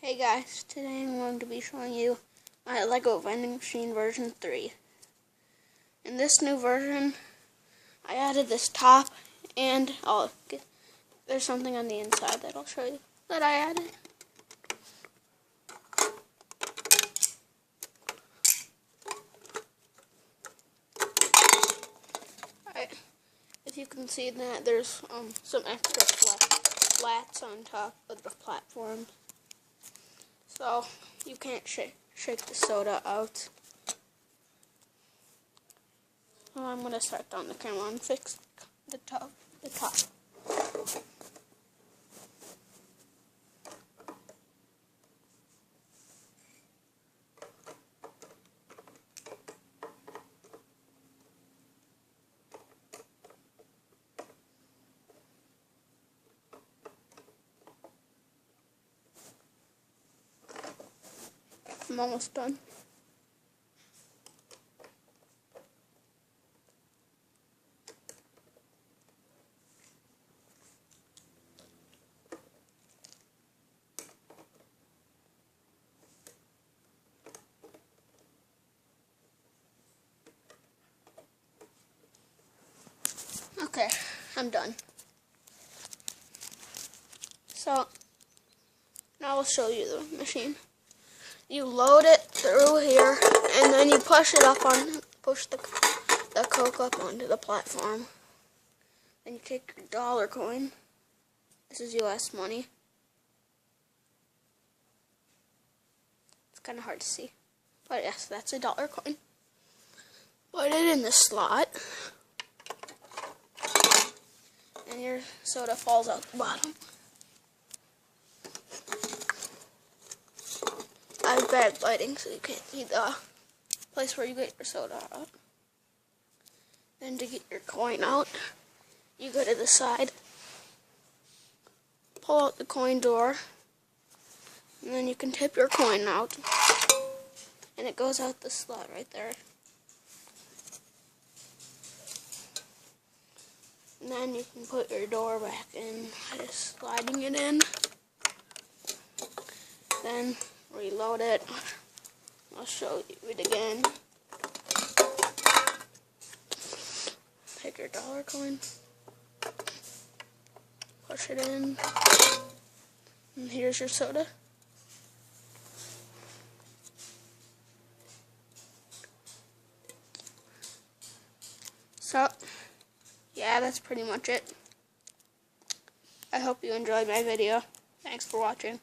Hey guys, today I'm going to be showing you my Lego vending machine version 3. In this new version, I added this top and there's something on the inside that I'll show you that I added. Alright, if you can see that there's some extra flats on top of the platform. So you can't shake the soda out. Well, I'm gonna start down the camera and fix the top. I'm almost done. Okay, I'm done. So, now I'll show you the machine. You load it through here, and then you push the Coke up onto the platform. Then you take your dollar coin. This is US money. It's kind of hard to see, but yes, that's a dollar coin. Put it in the slot, and your soda falls out the bottom. I have bad lighting, so you can't see the place where you get your soda out. Then to get your coin out, you go to the side, pull out the coin door, and then you can tip your coin out, and it goes out the slot right there. And then you can put your door back in, just sliding it in. Then reload it. I'll show you it again. Take your dollar coin, push it in, and here's your soda. So, yeah, that's pretty much it. I hope you enjoyed my video. Thanks for watching.